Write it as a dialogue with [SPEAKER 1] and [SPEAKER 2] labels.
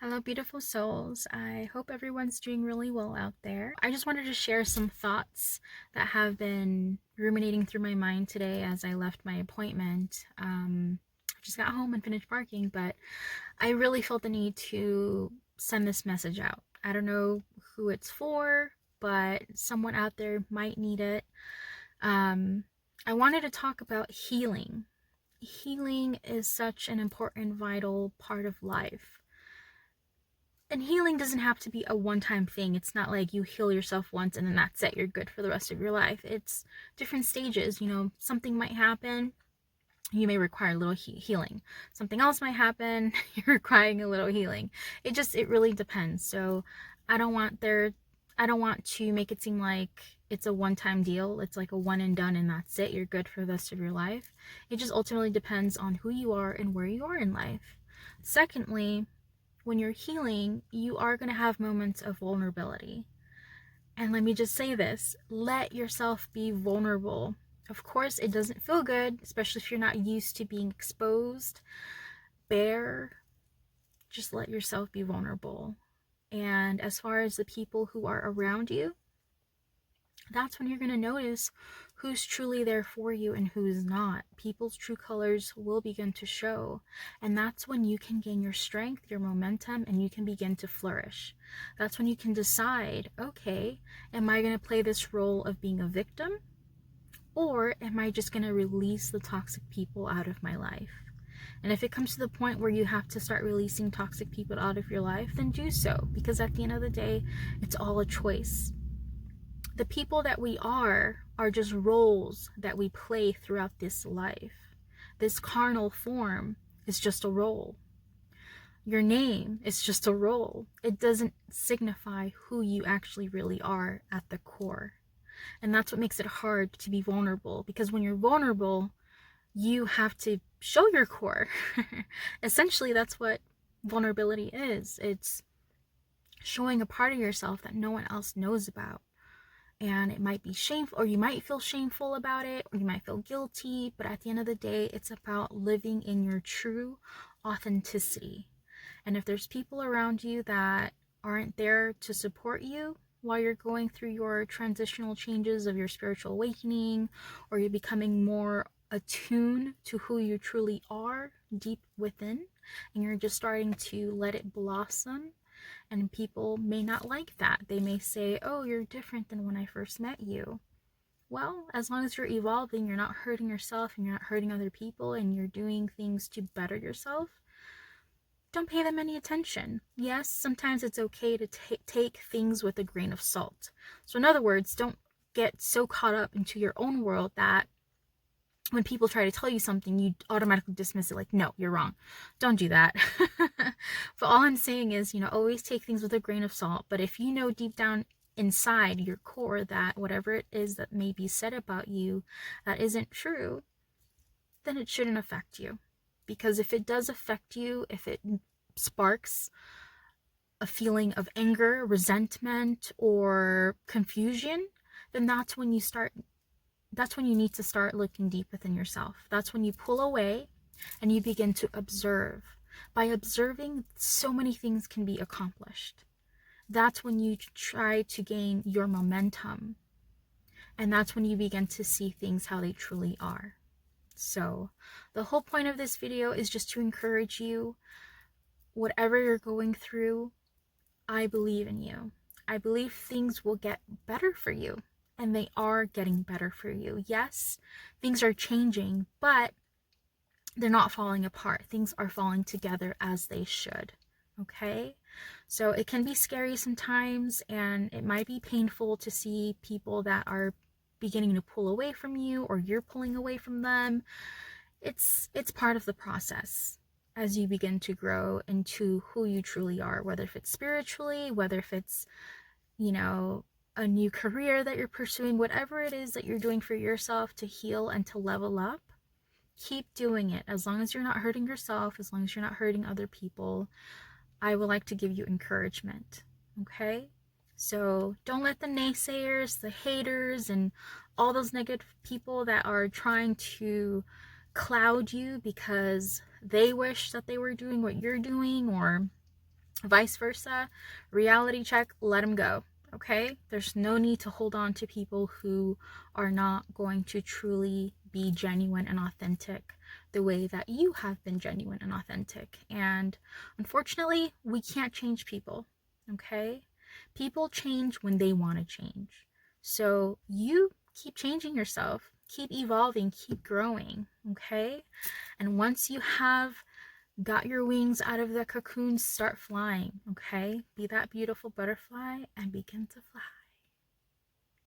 [SPEAKER 1] Hello, beautiful souls. I hope everyone's doing really well out there. I just wanted to share some thoughts that have been ruminating through my mind today as I left my appointment. I just got home and finished parking, but I really felt the need to send this message out. I don't know who it's for, but someone out there might need it. I wanted to talk about healing. Healing is such an important, vital part of life. And healing doesn't have to be a one-time thing. It's not like you heal yourself once and then that's it. You're good for the rest of your life. It's different stages. Something might happen. You may require a little healing. Something else might happen. You're requiring a little healing. It really depends. So I don't want to make it seem like it's a one-time deal. It's like a one and done and that's it. You're good for the rest of your life. It just ultimately depends on who you are and where you are in life. Secondly, when you're healing, you are going to have moments of vulnerability. And let me just say this, let yourself be vulnerable. Of course, it doesn't feel good, especially if you're not used to being exposed, bare. Just let yourself be vulnerable. And as far as the people who are around you, that's when you're going to notice who's truly there for you and who's not. People's true colors will begin to show, and that's when you can gain your strength, your momentum, and you can begin to flourish. That's when you can decide, okay, am I going to play this role of being a victim, or am I just going to release the toxic people out of my life? And if it comes to the point where you have to start releasing toxic people out of your life, then do so, because at the end of the day, it's all a choice. The people that we are just roles that we play throughout this life. This carnal form is just a role. Your name is just a role. It doesn't signify who you actually really are at the core. And that's what makes it hard to be vulnerable, because when you're vulnerable, you have to show your core. Essentially, that's what vulnerability is. It's showing a part of yourself that no one else knows about. And it might be shameful, or you might feel shameful about it, or you might feel guilty, but at the end of the day, it's about living in your true authenticity. And if there's people around you that aren't there to support you while you're going through your transitional changes of your spiritual awakening, or you're becoming more attuned to who you truly are deep within, and you're just starting to let it blossom, and people may not like that. They may say, oh, you're different than when I first met you. Well, as long as you're evolving, you're not hurting yourself and you're not hurting other people, and you're doing things to better yourself, don't pay them any attention. Yes, sometimes it's okay to take things with a grain of salt. So in other words, don't get so caught up into your own world that when people try to tell you something, you automatically dismiss it like, no, you're wrong. Don't do that. But all I'm saying is, always take things with a grain of salt. But if you know deep down inside your core that whatever it is that may be said about you that isn't true, then it shouldn't affect you. Because if it does affect you, if it sparks a feeling of anger, resentment, or confusion, then that's when you need to start looking deep within yourself. That's when you pull away and you begin to observe. By observing, so many things can be accomplished. That's when you try to gain your momentum. And that's when you begin to see things how they truly are. So the whole point of this video is just to encourage you, whatever you're going through, I believe in you. I believe things will get better for you. And they are getting better for you. Yes, things are changing, but they're not falling apart. Things are falling together as they should. Okay? So it can be scary sometimes, and it might be painful to see people that are beginning to pull away from you, or you're pulling away from them. It's part of the process as you begin to grow into who you truly are, whether if it's spiritually, whether if it's, a new career that you're pursuing, whatever it is that you're doing for yourself to heal and to level up, keep doing it. As long as you're not hurting yourself, as long as you're not hurting other people, I would like to give you encouragement. Okay? So don't let the naysayers, the haters, and all those negative people that are trying to cloud you because they wish that they were doing what you're doing, or Vice versa, reality check, let them go. Okay? There's no need to hold on to people who are not going to truly be genuine and authentic the way that you have been genuine and authentic. And unfortunately, we can't change people. Okay? People change when they want to change. So you keep changing yourself, keep evolving, keep growing. Okay? And once you have got your wings out of the cocoon, start flying, okay? Be that beautiful butterfly and begin to fly.